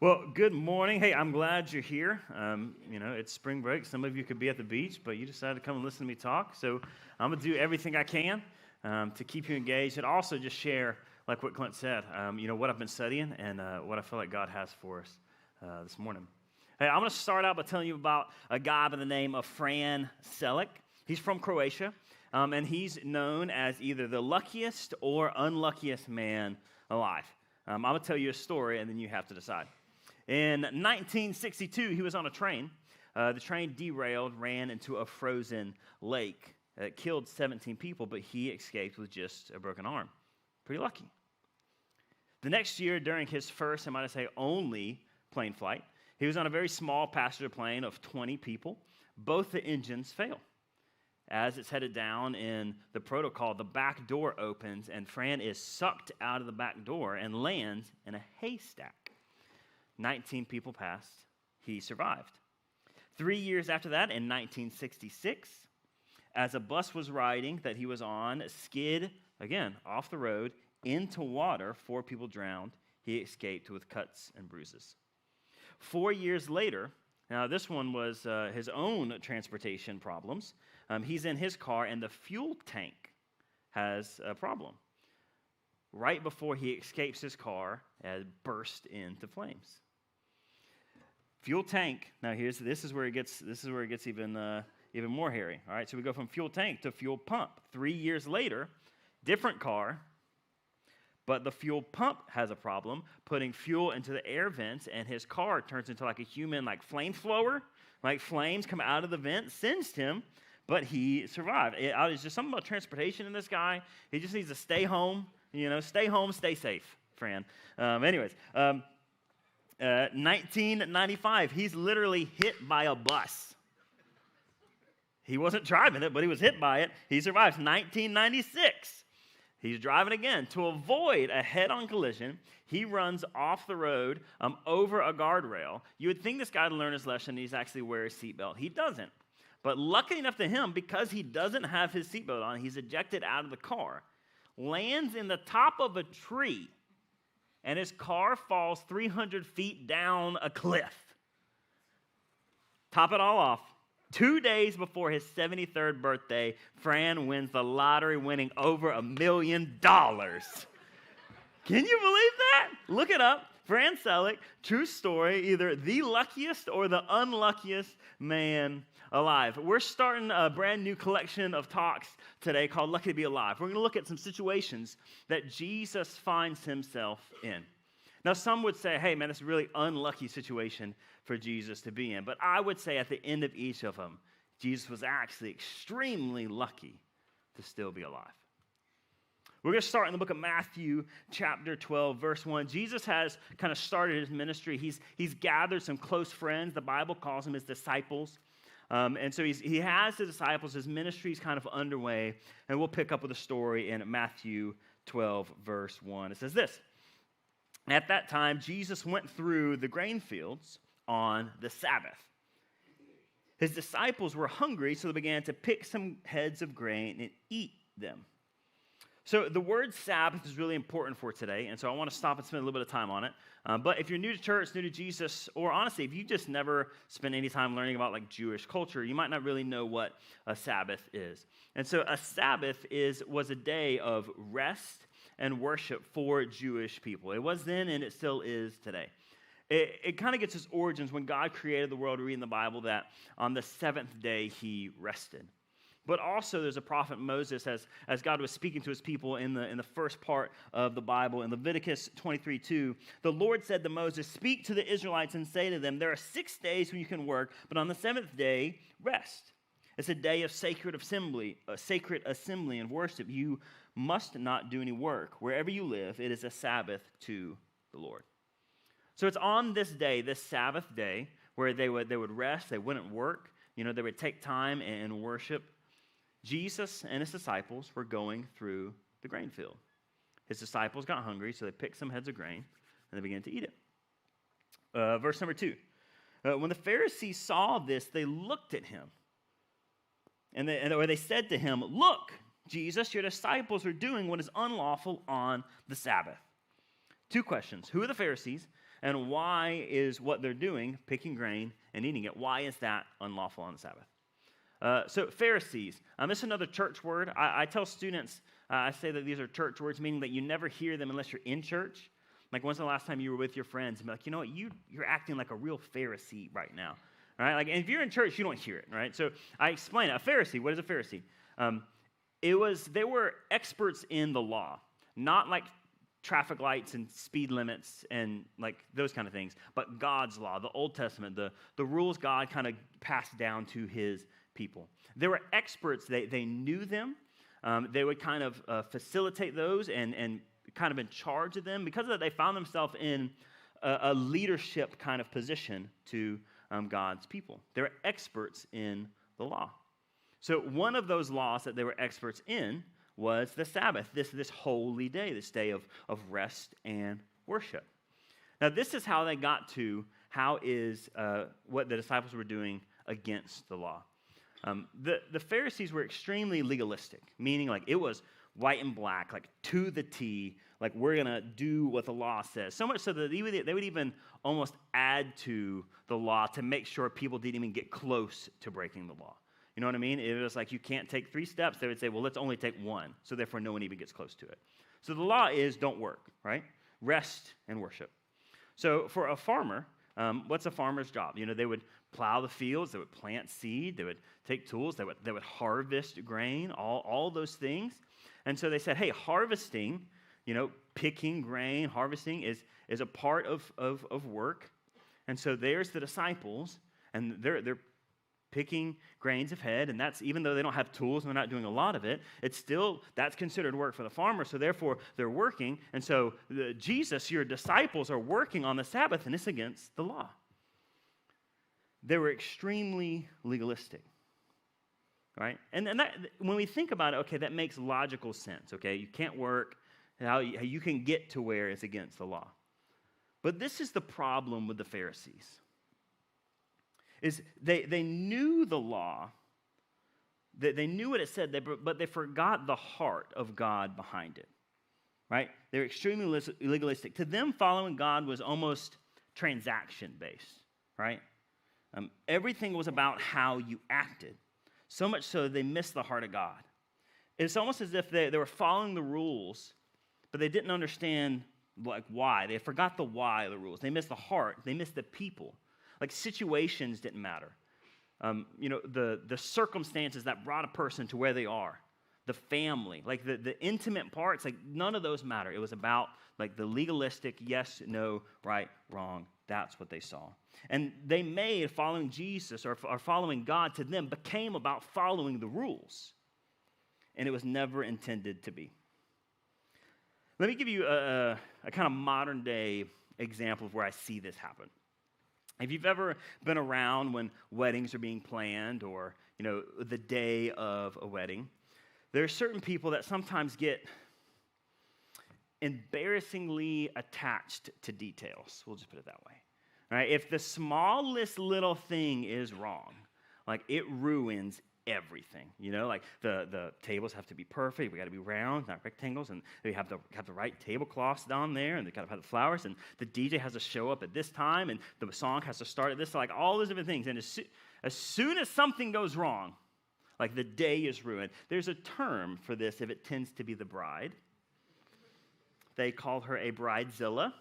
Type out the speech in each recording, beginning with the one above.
Well, good morning. Hey, I'm glad you're here. It's spring break. Some of you could be at the beach, but you decided to come and listen to me talk. So I'm going to do everything I can to keep you engaged and also just share, like what Clint said, what I've been studying and what I feel like God has for us this morning. Hey, I'm going to start out by telling you about a guy by the name of Fran Selleck. He's from Croatia, and he's known as either the luckiest or unluckiest man alive. I'm going to tell you a story, and then you have to decide. In 1962, he was on a train. The train derailed, ran into a frozen lake. It killed 17 people, but he escaped with just a broken arm. Pretty lucky. The next year, during his first, I might say only, plane flight, he was on a very small passenger plane of 20 people. Both the engines fail. As it's headed down in the protocol, the back door opens, and Fran is sucked out of the back door and lands in a haystack. 19 people passed. He survived. 3 years after that, in 1966, as a bus was riding that he was on, skid, again, off the road, into water, 4 people drowned. He escaped with cuts and bruises. 4 years later, now this one was his own transportation problems. He's in his car, and the fuel tank has a problem. Right before he escapes his car, it burst into flames. Fuel tank. Now this is where it gets even more hairy. All right, so we go from fuel tank to fuel pump. 3 years later, different car, but the fuel pump has a problem, putting fuel into the air vents, and his car turns into like a human flamethrower. Like flames come out of the vent, singed him, but he survived. It's just something about transportation in this guy. He just needs to stay home. Stay home, stay safe, Fran. 1995, he's literally hit by a bus. He wasn't driving it, but he was hit by it. He survives. 1996, he's driving again. To avoid a head-on collision, he runs off the road over a guardrail. You would think this guy would learn his lesson, and he's actually wear his seatbelt. He doesn't. But lucky enough to him, because he doesn't have his seatbelt on, he's ejected out of the car, lands in the top of a tree, and his car falls 300 feet down a cliff. Top it all off, 2 days before his 73rd birthday, Fran wins the lottery, winning over $1 million. Can you believe that? Look it up. Fran Selleck, true story, either the luckiest or the unluckiest man alive. We're starting a brand new collection of talks today called Lucky to Be Alive. We're going to look at some situations that Jesus finds himself in. Now, some would say, hey, man, that's a really unlucky situation for Jesus to be in. But I would say at the end of each of them, Jesus was actually extremely lucky to still be alive. We're going to start in the book of Matthew, chapter 12, verse 1. Jesus has kind of started his ministry. He's gathered some close friends. The Bible calls them his disciples. And so he has his disciples. His ministry is kind of underway. And we'll pick up with a story in Matthew 12, verse 1. It says this: At that time, Jesus went through the grain fields on the Sabbath. His disciples were hungry, so they began to pick some heads of grain and eat them. So the word Sabbath is really important for today, and so I want to stop and spend a little bit of time on it. But if you're new to church, new to Jesus, or honestly, if you just never spent any time learning about Jewish culture, you might not really know what a Sabbath is. And so a Sabbath was a day of rest and worship for Jewish people. It was then, and it still is today. It kind of gets its origins when God created the world. We read in the Bible that on the seventh day he rested. But also there's a prophet Moses, as God was speaking to his people in the first part of the Bible. In Leviticus 23:2, the Lord said to Moses, "Speak to the Israelites and say to them, there are 6 days when you can work, but on the seventh day, rest. It's a day of sacred assembly and worship. You must not do any work. Wherever you live, it is a Sabbath to the Lord." So it's on this day, this Sabbath day, where they would rest, they wouldn't work, they would take time and worship. Jesus and his disciples were going through the grain field. His disciples got hungry, so they picked some heads of grain, and they began to eat it. Verse number 2. When the Pharisees saw this, they looked at him, and they said to him, "Look, Jesus, your disciples are doing what is unlawful on the Sabbath." Two questions. Who are the Pharisees? And why is what they're doing, picking grain and eating it, why is that unlawful on the Sabbath? So Pharisees, this is another church word. I tell students, I say that these are church words, meaning that you never hear them unless you're in church. Like, when's the last time you were with your friends and be like, you know what, you're acting like a real Pharisee right now. All right? Like, and if you're in church, you don't hear it, right? So I explain it. A Pharisee, what is a Pharisee? They were experts in the law, not like traffic lights and speed limits and like those kind of things, but God's law, the Old Testament, the rules God kind of passed down to his people. They were experts. They knew them. They would kind of facilitate those and kind of in charge of them. Because of that, they found themselves in a leadership kind of position to God's people. They were experts in the law. So one of those laws that they were experts in was the Sabbath, this holy day, this day of rest and worship. Now, this is how they got to what the disciples were doing against the law. The Pharisees were extremely legalistic, meaning like it was white and black, like to the T, like we're going to do what the law says. So much so that they would even almost add to the law to make sure people didn't even get close to breaking the law. You know what I mean? It was like you can't take 3 steps. They would say, well, let's only take 1. So therefore, no one even gets close to it. So the law is don't work, right? Rest and worship. So for a farmer, what's a farmer's job? You know, they would plow the fields, they would plant seed, they would take tools, they would harvest grain, all those things. And so they said, hey, harvesting, picking grain, harvesting is a part of work. And so there's the disciples, and they're picking grains ahead, and that's even though they don't have tools and they're not doing a lot of it, it's still, that's considered work for the farmer, so therefore they're working. And so Jesus, your disciples, are working on the Sabbath, and it's against the law. They were extremely legalistic. Right? And that, when we think about it, okay, that makes logical sense, okay? You can't work, how you can get to where it's against the law. But this is the problem with the Pharisees, is they knew the law, they knew what it said, but they forgot the heart of God behind it, right? They're extremely legalistic. To them, following God was almost transaction-based, right? Everything was about how you acted. So much so they missed the heart of God. It's almost as if they were following the rules, but they didn't understand like why. They forgot the why of the rules. They missed the heart. They missed the people. Like situations didn't matter. The circumstances that brought a person to where they are, the family, like the intimate parts, like none of those matter. It was about like the legalistic, yes, no, right, wrong. That's what they saw. And they made following Jesus or following God to them became about following the rules. And it was never intended to be. Let me give you a kind of modern day example of where I see this happen. If you've ever been around when weddings are being planned or, the day of a wedding, there are certain people that sometimes get embarrassingly attached to details. We'll just put it that way. Right? If the smallest little thing is wrong, like it ruins everything. Like the tables have to be perfect. We got to be round, not rectangles, and we have the right tablecloths down there, and they got to have the flowers, and the DJ has to show up at this time, and the song has to start at this. Like all those different things. And as soon as something goes wrong, like the day is ruined. There's a term for this if it tends to be the bride. They call her a bridezilla.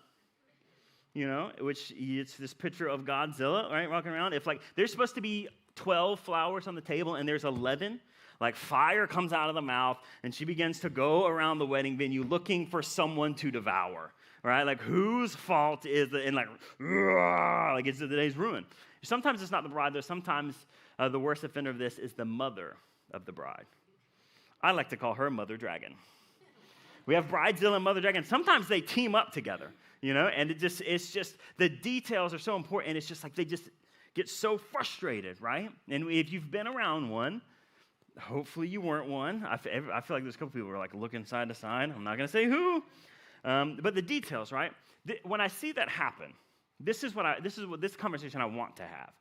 Which it's this picture of Godzilla, right, walking around. If, like, there's supposed to be 12 flowers on the table and there's 11, like, fire comes out of the mouth and she begins to go around the wedding venue looking for someone to devour, right? Like, whose fault is it? And, like it's the day's ruined. Sometimes it's not the bride, though. Sometimes the worst offender of this is the mother of the bride. I like to call her Mother Dragon. We have Bridezilla and Mother Dragon. Sometimes they team up together. And it's just, the details are so important, and it's just like they just get so frustrated, right? And if you've been around one, hopefully you weren't one. I feel like there's a couple people who are like looking side to side. I'm not going to say who, but the details, right? When I see that happen, this is what this conversation I want to have.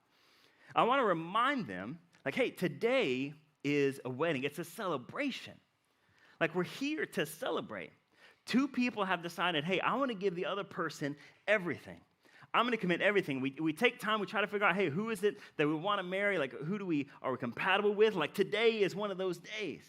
I want to remind them, like, hey, today is a wedding. It's a celebration. Like, we're here to celebrate. 2 people have decided, hey, I want to give the other person everything. I'm going to commit everything. We take time, we try to figure out, hey, who is it that we want to marry? Like, are we compatible with? Like, today is one of those days.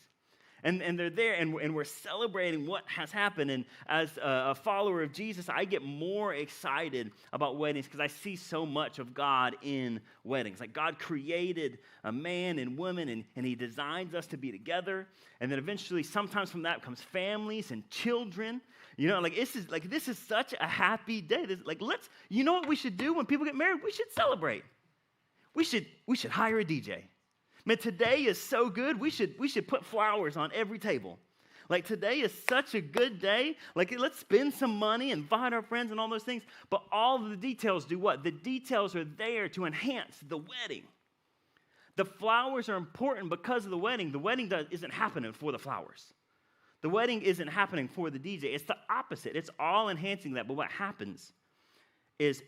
And they're there, and we're celebrating what has happened. And as a follower of Jesus, I get more excited about weddings because I see so much of God in weddings. Like, God created a man and woman, and he designs us to be together. And then eventually, sometimes from that comes families and children. You know, this is such a happy day. You know what we should do when people get married? We should celebrate. We should hire a DJ. Man, today is so good. We should put flowers on every table. Like, today is such a good day. Like, let's spend some money, invite our friends and all those things. But all of the details do what? The details are there to enhance the wedding. The flowers are important because of the wedding. The wedding isn't happening for the flowers. The wedding isn't happening for the DJ. It's the opposite. It's all enhancing that. But what happens is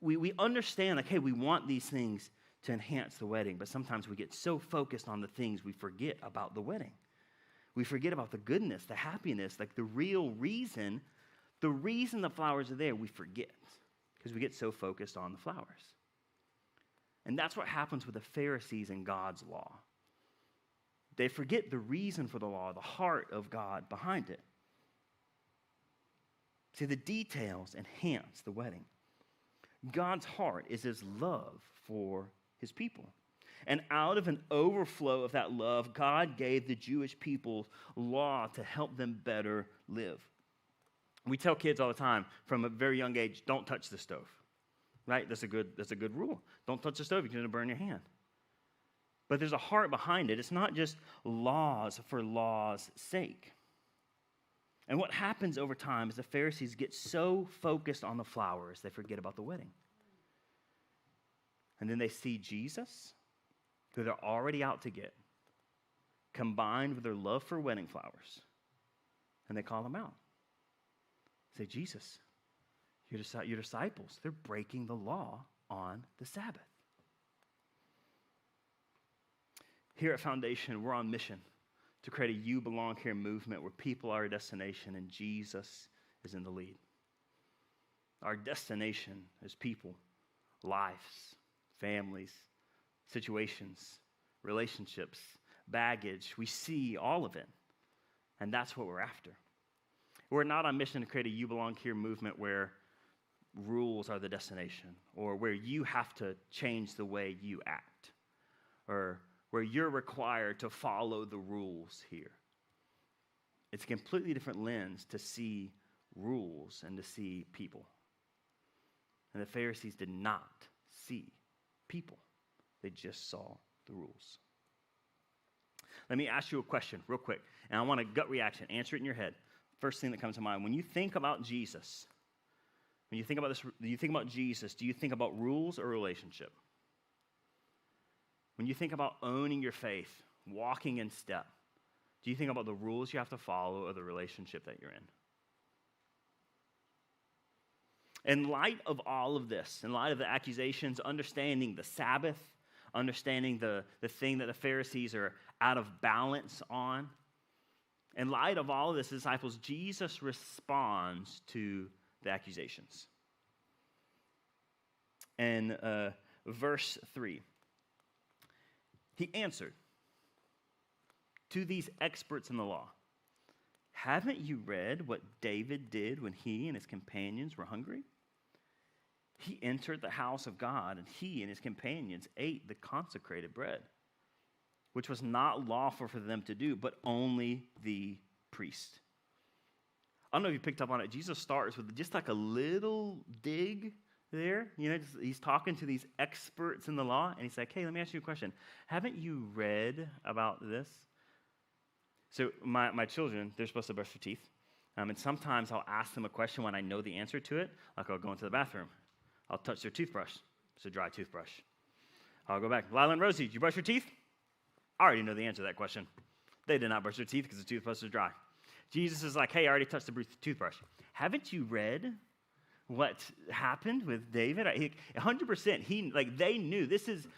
we understand, like, hey, we want these things to enhance the wedding, but sometimes we get so focused on the things we forget about the wedding. We forget about the goodness, the happiness, like the real reason, the flowers are there, we forget because we get so focused on the flowers. And that's what happens with the Pharisees and God's law. They forget the reason for the law, the heart of God behind it. See, the details enhance the wedding. God's heart is his love for his people. And out of an overflow of that love, God gave the Jewish people law to help them better live. We tell kids all the time from a very young age, don't touch the stove, right? That's a good rule. Don't touch the stove, you're going to burn your hand. But there's a heart behind it. It's not just laws for law's sake. And what happens over time is the Pharisees get so focused on the flowers, they forget about the wedding. And then they see Jesus, who they're already out to get, combined with their love for wedding flowers. And they call him out. Say, Jesus, your disciples, they're breaking the law on the Sabbath. Here at Foundation, we're on mission to create a You Belong Here movement where people are a destination and Jesus is in the lead. Our destination is people, lives, families, situations, relationships, baggage. We see all of it, and that's what we're after. We're not on mission to create a You Belong Here movement where rules are the destination, or where you have to change the way you act, or where you're required to follow the rules here. It's a completely different lens to see rules and to see people. And the Pharisees did not see people. They just saw the rules. Let me ask you a question real quick, and I want a gut reaction. Answer it in your head. First thing that comes to mind. When you think about Jesus, when you think about this, do you think about Jesus, do you think about rules or relationship? When you think about owning your faith, walking in step, do you think about the rules you have to follow or the relationship that you're in? In light of all of this, in light of the accusations, understanding the Sabbath, understanding the thing that the Pharisees are out of balance on, in light of all of this, disciples, Jesus responds to the accusations. In verse 3, he answered to these experts in the law, "Haven't you read what David did when he and his companions were hungry? He entered the house of God, and he and his companions ate the consecrated bread, which was not lawful for them to do, but only the priest." I don't know if you picked up on it. Jesus starts with just like a little dig there. You know, he's talking to these experts in the law, and he's like, hey, let me ask you a question. Haven't you read about this? So my children, they're supposed to brush their teeth. And sometimes I'll ask them a question when I know the answer to it. Like I'll go into the bathroom. I'll touch their toothbrush. It's a dry toothbrush. I'll go back. Lila and Rosie, did you brush your teeth? I already know the answer to that question. They did not brush their teeth because the toothbrush was dry. Jesus is like, hey, I already touched the toothbrush. Haven't you read what happened with David? 100%. They knew. This is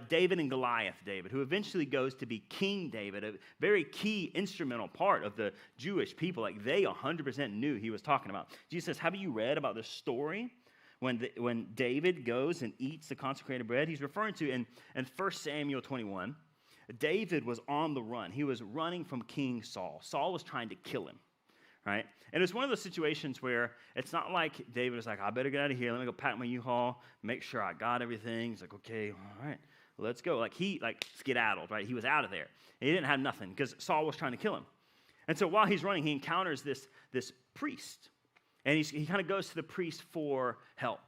David and Goliath David, who eventually goes to be King David, a very key instrumental part of the Jewish people. Like they 100% knew he was talking about. Jesus says, haven't you read about this story when David goes and eats the consecrated bread, he's referring to in 1 Samuel 21, David was on the run. He was running from King Saul. Saul was trying to kill him, right? And it was one of those situations where it's not like David was like, I better get out of here. Let me go pack my U-Haul, make sure I got everything. He's like, okay, all right, let's go. Like he skedaddled, right? He was out of there. He didn't have nothing because Saul was trying to kill him. And so while he's running, he encounters this priest. And he kind of goes to the priest for help,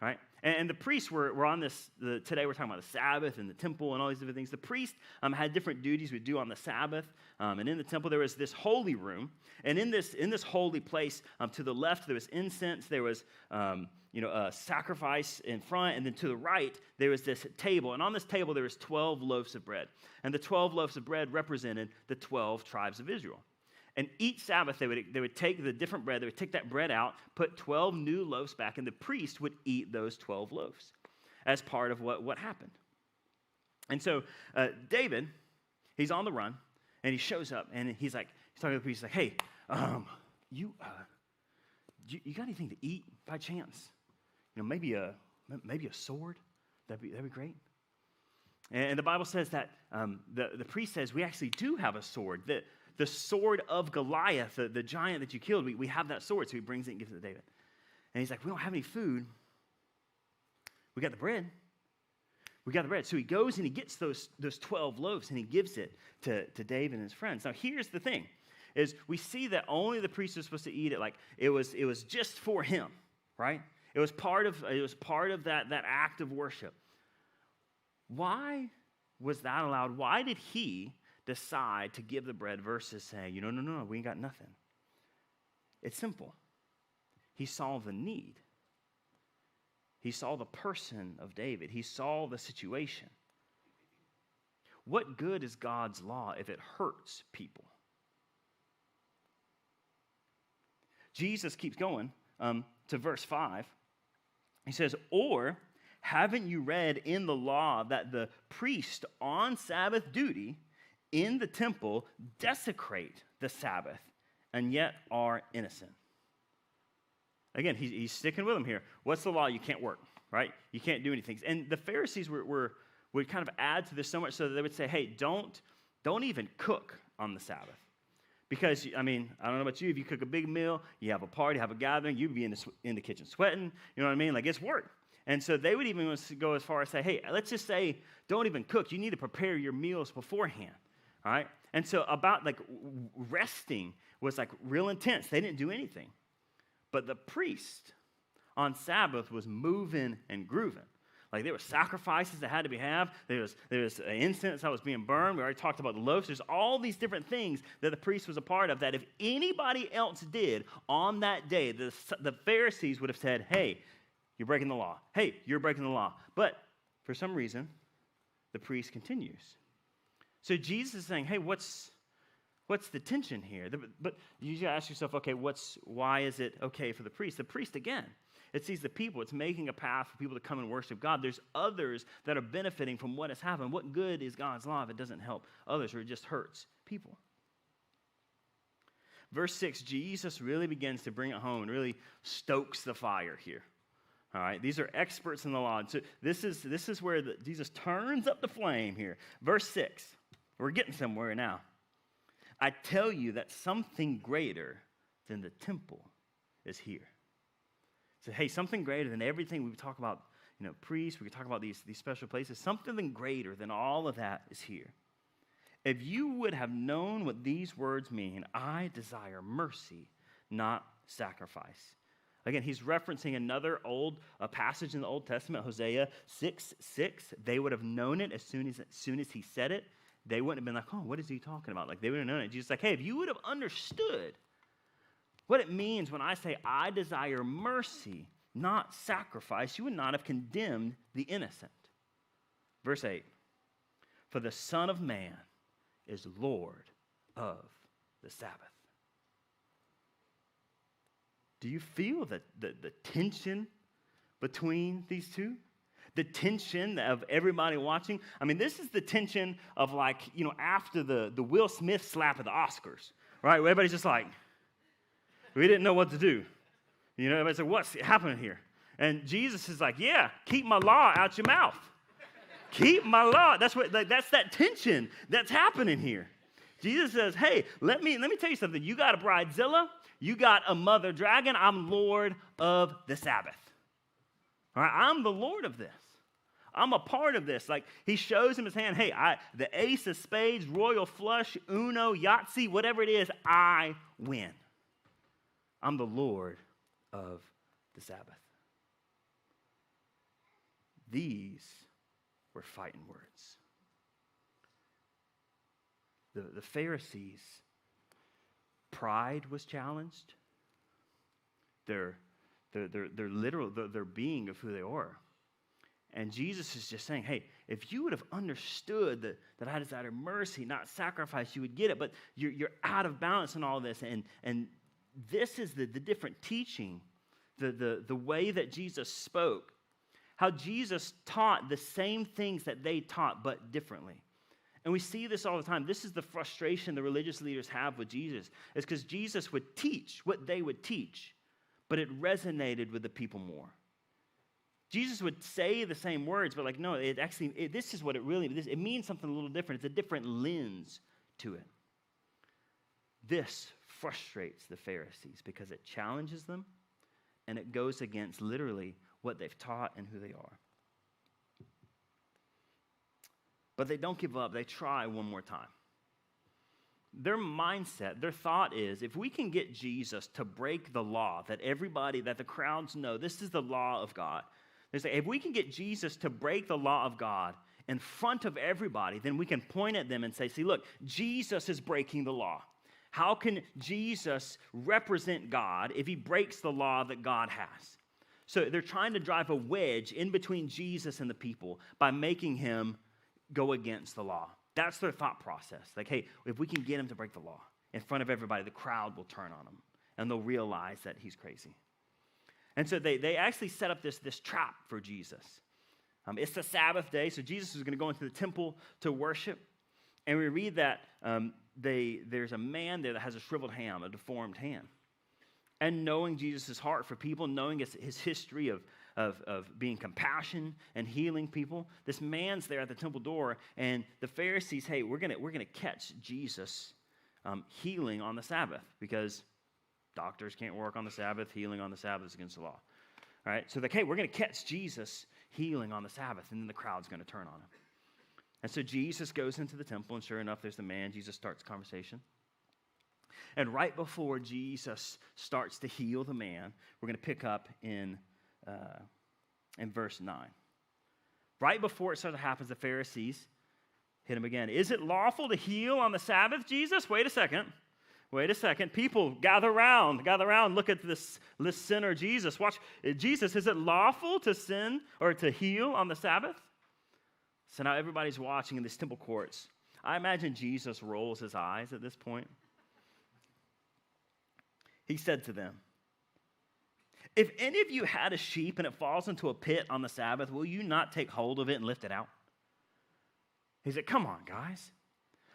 right? And the priests were on this, today we're talking about the Sabbath and the temple and all these different things. The priest had different duties we do on the Sabbath. And in the temple, there was this holy room. And in this holy place, to the left, there was incense. There was, a sacrifice in front. And then to the right, there was this table. And on this table, there was 12 loaves of bread. And the 12 loaves of bread represented the 12 tribes of Israel. And each Sabbath, they would take the different bread, they would take that bread out, put 12 new loaves back, and the priest would eat those 12 loaves as part of what happened. And so David, he's on the run, and he shows up, and he's talking to the priest, he's like, hey, you got anything to eat by chance? Maybe a sword? That'd be great. And the Bible says that the priest says, we actually do have a sword. The sword of Goliath, the giant that you killed, we have that sword. So he brings it and gives it to David. And he's like, we don't have any food. We got the bread. We got the bread. So he goes and he gets those 12 loaves and he gives it to David and his friends. Now here's the thing, is we see that only the priest was supposed to eat it. Like it was just for him, right? It was part of that act of worship. Why was that allowed? Why did he decide to give the bread versus saying, no, we ain't got nothing? It's simple. He saw the need. He saw the person of David. He saw the situation. What good is God's law if it hurts people? Jesus keeps going to verse 5. He says, or haven't you read in the law that the priest on Sabbath duty in the temple desecrate the Sabbath and yet are innocent? Again, he's sticking with him here. What's the law? You can't work, right? You can't do anything. And the Pharisees would kind of add to this so much so that they would say, hey, don't even cook on the Sabbath. Because, I don't know about you, if you cook a big meal, you have a party, have a gathering, you'd be in the kitchen sweating, you know what I mean? Like, it's work. And so they would even go as far as say, hey, let's just say, don't even cook. You need to prepare your meals beforehand, all right? And so about, resting was, real intense. They didn't do anything. But the priest on Sabbath was moving and grooving. There were sacrifices that had to be had. There was incense that was being burned. We already talked about the loaves. There's all these different things that the priest was a part of that if anybody else did on that day, the Pharisees would have said, hey, you're breaking the law. Hey, you're breaking the law. But for some reason, the priest continues. So Jesus is saying, hey, what's the tension here? But you got to ask yourself, okay, why is it okay for the priest? The priest, again, it sees the people. It's making a path for people to come and worship God. There's others that are benefiting from what has happened. What good is God's law if it doesn't help others or it just hurts people? Verse 6, Jesus really begins to bring it home and really stokes the fire here. All right, these are experts in the law. So this is where Jesus turns up the flame here. Verse 6, we're getting somewhere now. I tell you that something greater than the temple is here. So, hey, something greater than everything we talk about, priests, we could talk about these special places. Something greater than all of that is here. If you would have known what these words mean, I desire mercy, not sacrifice. Again, he's referencing another passage in the Old Testament, Hosea 6:6. They would have known it as soon as he said it. They wouldn't have been like, oh, what is he talking about? They would have known it. Jesus is like, hey, if you would have understood what it means when I say I desire mercy, not sacrifice, you would not have condemned the innocent. Verse 8, for the Son of Man is Lord of the Sabbath. Do you feel the tension between these two? The tension of everybody watching? This is the tension of after the Will Smith slap at the Oscars, right? Where everybody's just like, we didn't know what to do. Everybody's like, what's happening here? And Jesus is like, yeah, keep my law out your mouth. Keep my law. That's that tension that's happening here. Jesus says, hey, let me tell you something. You got a bridezilla. You got a mother dragon. I'm Lord of the Sabbath. All right, I'm the Lord of this. I'm a part of this. Like, he shows him his hand. Hey, the ace of spades, royal flush, Uno, Yahtzee, whatever it is, I win. I'm the Lord of the Sabbath. These were fighting words. The Pharisees' pride was challenged. Their being of who they are. And Jesus is just saying, hey, if you would have understood that I desire mercy, not sacrifice, you would get it. But you're out of balance in all this. And this is the different teaching, the way that Jesus spoke, how Jesus taught the same things that they taught, but differently. And we see this all the time. This is the frustration the religious leaders have with Jesus. It's because Jesus would teach what they would teach, but it resonated with the people more. Jesus would say the same words, but like, no, this is what it really means. It means something a little different. It's a different lens to it. This frustrates the Pharisees because it challenges them and it goes against literally what they've taught and who they are. But they don't give up. They try one more time. Their mindset, their thought is, if we can get Jesus to break the law that the crowds know, this is the law of God. They say, if we can get Jesus to break the law of God in front of everybody, then we can point at them and say, see, look, Jesus is breaking the law. How can Jesus represent God if he breaks the law that God has? So they're trying to drive a wedge in between Jesus and the people by making him go against the law. That's their thought process. Like, hey, if we can get him to break the law in front of everybody, the crowd will turn on him, and they'll realize that he's crazy. And so they actually set up this trap for Jesus. It's the Sabbath day, so Jesus is going to go into the temple to worship. And we read that there's a man there that has a shriveled hand, a deformed hand. And knowing Jesus' heart for people, knowing his history of being compassion and healing people, this man's there at the temple door, and the Pharisees, hey, we're gonna catch Jesus healing on the Sabbath because doctors can't work on the Sabbath. Healing on the Sabbath is against the law. All right, so hey, we're gonna catch Jesus healing on the Sabbath, and then the crowd's gonna turn on him. And so Jesus goes into the temple, and sure enough, there's the man. Jesus starts the conversation. And right before Jesus starts to heal the man, we're going to pick up in verse 9. Right before it starts to happen, the Pharisees hit him again. Is it lawful to heal on the Sabbath, Jesus? Wait a second. People, gather around. Look at this sinner, Jesus. Watch. Jesus, is it lawful to sin or to heal on the Sabbath? So now everybody's watching in these temple courts. I imagine Jesus rolls his eyes at this point. He said to them, if any of you had a sheep and it falls into a pit on the Sabbath, will you not take hold of it and lift it out? He said, come on, guys.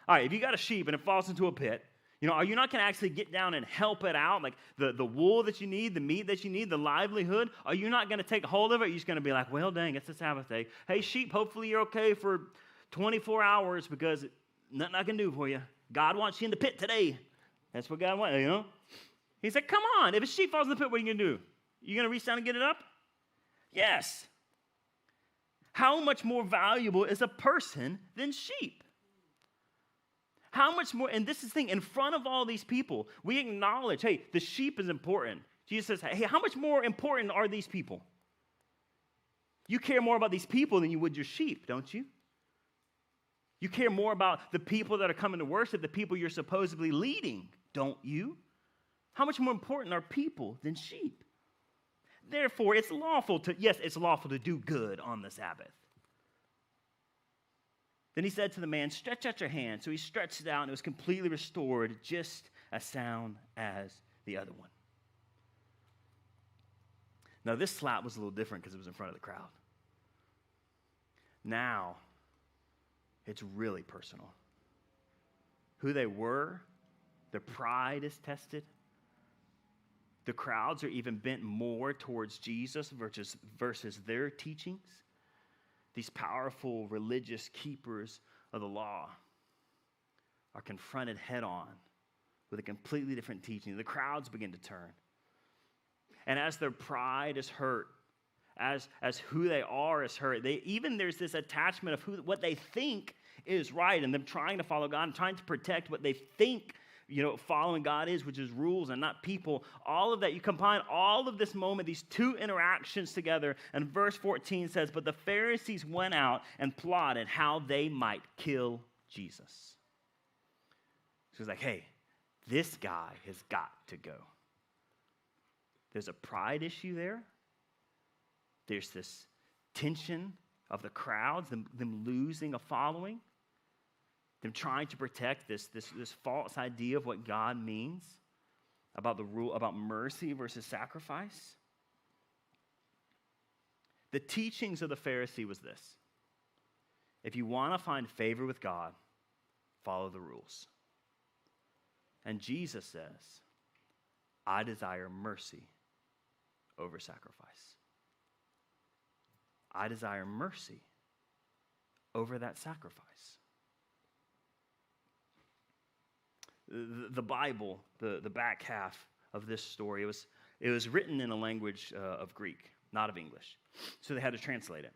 All right, if you got a sheep and it falls into a pit, are you not going to actually get down and help it out? Like the wool that you need, the meat that you need, the livelihood, are you not going to take hold of it? You're just going to be like, well, dang, it's the Sabbath day. Hey, sheep, hopefully you're okay for 24 hours because nothing I can do for you. God wants you in the pit today. That's what God wants, He said, come on, if a sheep falls in the pit, what are you going to do? You going to reach down and get it up? Yes. How much more valuable is a person than sheep? How much more, and this is the thing, in front of all these people, we acknowledge, hey, the sheep is important. Jesus says, hey, how much more important are these people? You care more about these people than you would your sheep, don't you? You care more about the people that are coming to worship, the people you're supposedly leading, don't you? How much more important are people than sheep? Therefore, it's lawful to do good on the Sabbath. Then he said to the man, stretch out your hand. So he stretched it out, and it was completely restored, just as sound as the other one. Now, this slap was a little different because it was in front of the crowd. Now, it's really personal. Who they were, their pride is tested. The crowds are even bent more towards Jesus versus their teachings. These powerful religious keepers of the law are confronted head on with a completely different teaching. The crowds begin to turn. And as their pride is hurt, as who they are is hurt, there's this attachment of what they think is right, and them trying to follow God and trying to protect what they think following God is, which is rules and not people. All of that, you combine all of this moment, these two interactions together, and verse 14 says, "But the Pharisees went out and plotted how they might kill Jesus." So it's like, hey, this guy has got to go. There's a pride issue there. There's this tension of the crowds, them losing a following, them trying to protect this false idea of what God means about the rule, about mercy versus sacrifice. The teachings of the Pharisee was this: if you want to find favor with God, follow the rules. And Jesus says, I desire mercy over sacrifice. I desire mercy over that sacrifice. The Bible, the back half of this story, it was written in a language of Greek, not of English. So they had to translate it.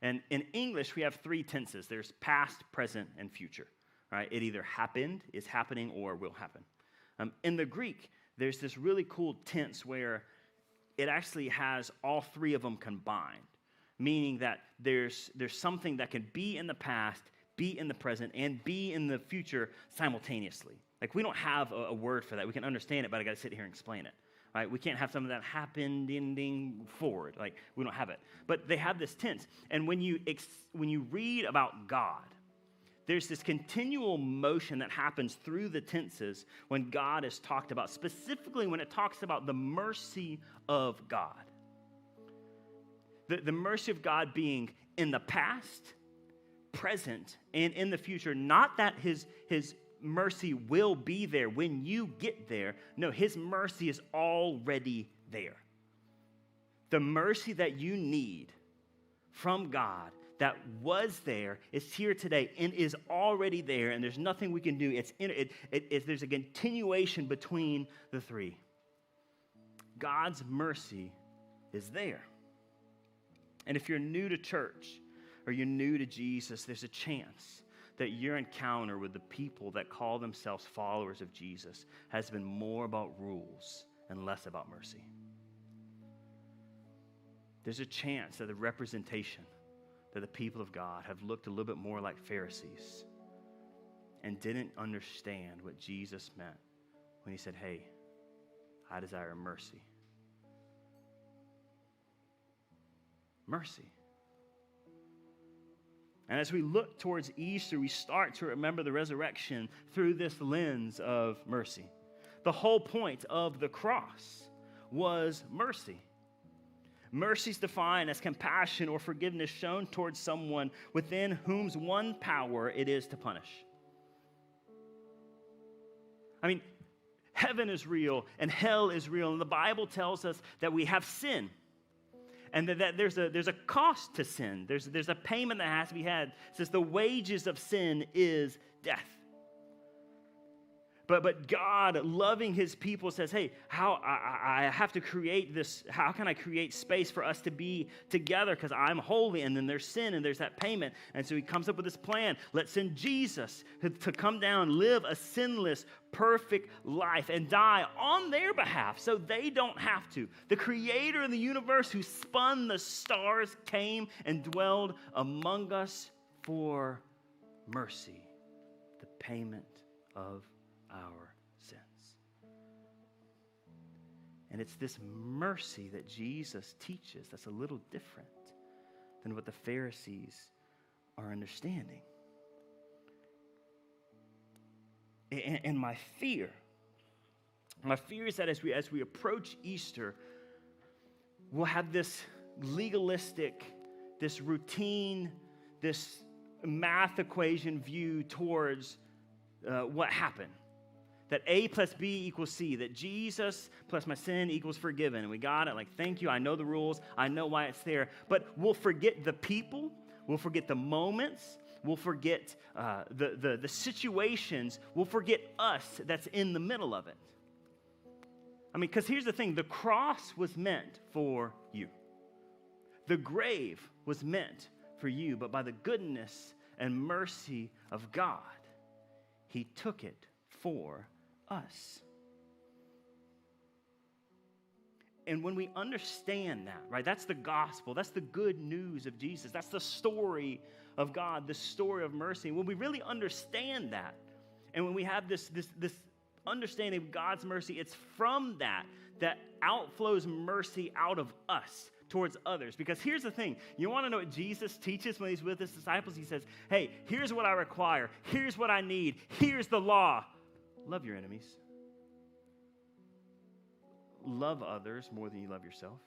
And in English, we have three tenses. There's past, present, and future. Right? It either happened, is happening, or will happen. In the Greek, there's this really cool tense where it actually has all three of them combined, meaning that there's something that can be in the past, be in the present, and be in the future simultaneously. Like, we don't have a word for that. We can understand it, but I got to sit here and explain it. Right? We can't have something that happened ending forward. Like, we don't have it. But they have this tense. And when you read about God, there's this continual motion that happens through the tenses when God is talked about, specifically when it talks about the mercy of God. The mercy of God being in the past, present, and in the future. Not that his mercy will be there when you get there. No, his mercy is already there. The mercy that you need from God that was there, is here today, and is already there, and there's nothing we can do. There's a continuation between the three. God's mercy is there. And if you're new to church, or you're new to Jesus, there's a chance that your encounter with the people that call themselves followers of Jesus has been more about rules and less about mercy. There's a chance that the representation that the people of God have looked a little bit more like Pharisees and didn't understand what Jesus meant when he said, hey, I desire mercy. Mercy. And as we look towards Easter, we start to remember the resurrection through this lens of mercy. The whole point of the cross was mercy. Mercy is defined as compassion or forgiveness shown towards someone within whom's one power it is to punish. I mean, heaven is real and hell is real, and the Bible tells us that we have sin. And that there's a cost to sin. There's a payment that has to be had. It says the wages of sin is death. But God, loving his people, says, hey, how I have to create this, how can I create space for us to be together? Because I'm holy, and then there's sin, and there's that payment. And so he comes up with this plan. Let's send Jesus to come down, live a sinless, perfect life, and die on their behalf so they don't have to. The creator of the universe who spun the stars came and dwelled among us for mercy, the payment of our sins. And it's this mercy that Jesus teaches that's a little different than what the Pharisees are understanding. And my fear is that as we approach Easter, we'll have this legalistic, this routine, this math equation view towards what happened. That A plus B equals C, that Jesus plus my sin equals forgiven. And we got it, like, thank you, I know the rules, I know why it's there. But we'll forget the people, we'll forget the moments, we'll forget the situations, we'll forget us that's in the middle of it. I mean, because here's the thing, the cross was meant for you. The grave was meant for you, but by the goodness and mercy of God, he took it for us. And when we understand that, right, that's the gospel, that's the good news of Jesus, that's the story of God, the story of mercy. And when we really understand that, and when we have this understanding of God's mercy, it's from that outflows mercy out of us towards others. Because here's the thing, you want to know what Jesus teaches when he's with his disciples? He says, hey, here's what I require, here's what I need, here's the law. Love your enemies. Love others more than you love yourself.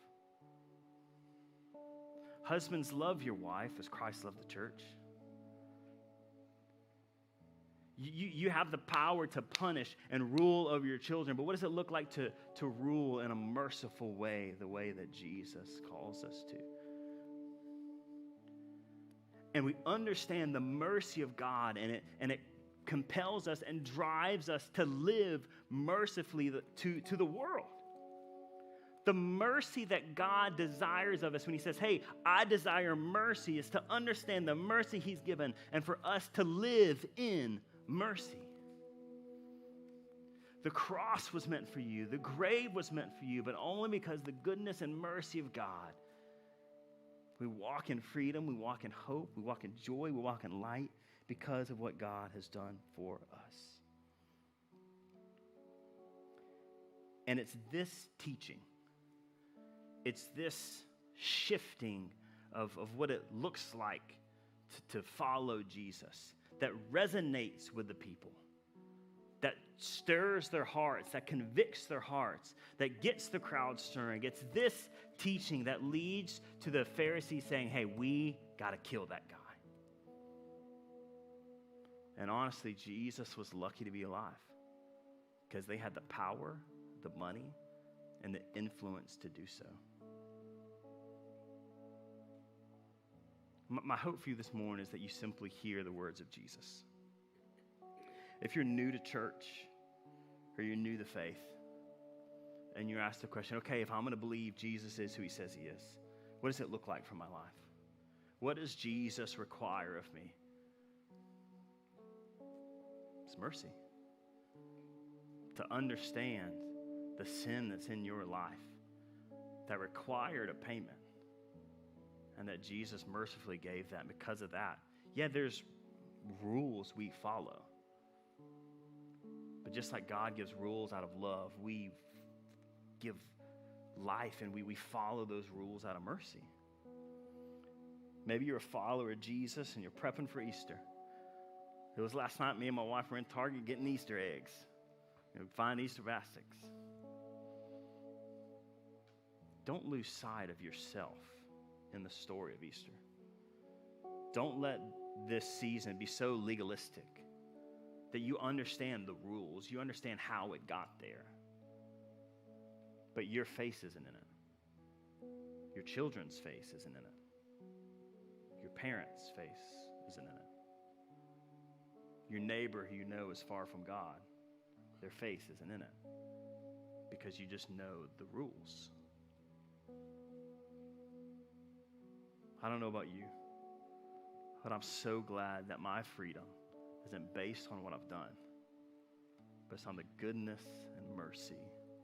Husbands, love your wife as Christ loved the church. You have the power to punish and rule over your children, but what does it look like to rule in a merciful way, the way that Jesus calls us to? And we understand the mercy of God, and it compels us and drives us to live mercifully to the world. The mercy that God desires of us when he says, hey, I desire mercy, is to understand the mercy he's given and for us to live in mercy. The cross was meant for you. The grave was meant for you, but only because the goodness and mercy of God. We walk in freedom, we walk in hope, we walk in joy, we walk in light because of what God has done for us. And it's this teaching, it's this shifting of what it looks like to follow Jesus that resonates with the people, that stirs their hearts, that convicts their hearts, that gets the crowd stirring. It's this teaching that leads to the Pharisees saying, hey, we got to kill that guy. And honestly, Jesus was lucky to be alive because they had the power, the money, and the influence to do so. My hope for you this morning is that you simply hear the words of Jesus. If you're new to church or you're new to faith and you're asked the question, okay, if I'm going to believe Jesus is who he says he is, what does it look like for my life? What does Jesus require of me? It's mercy. To understand the sin that's in your life that required a payment and that Jesus mercifully gave that. Because of that, yeah, there's rules we follow. But just like God gives rules out of love, we give life and we follow those rules out of mercy. Maybe you're a follower of Jesus and you're prepping for Easter. It was last night, me and my wife were in Target getting Easter eggs. Find Easter baskets. Don't lose sight of yourself in the story of Easter. Don't let this season be so legalistic that you understand the rules, you understand how it got there, but your face isn't in it. Your children's face isn't in it. Your parents' face isn't in it. Your neighbor who you know is far from God, their face isn't in it because you just know the rules. I don't know about you, but I'm so glad that my freedom isn't based on what I've done, but it's on the goodness and mercy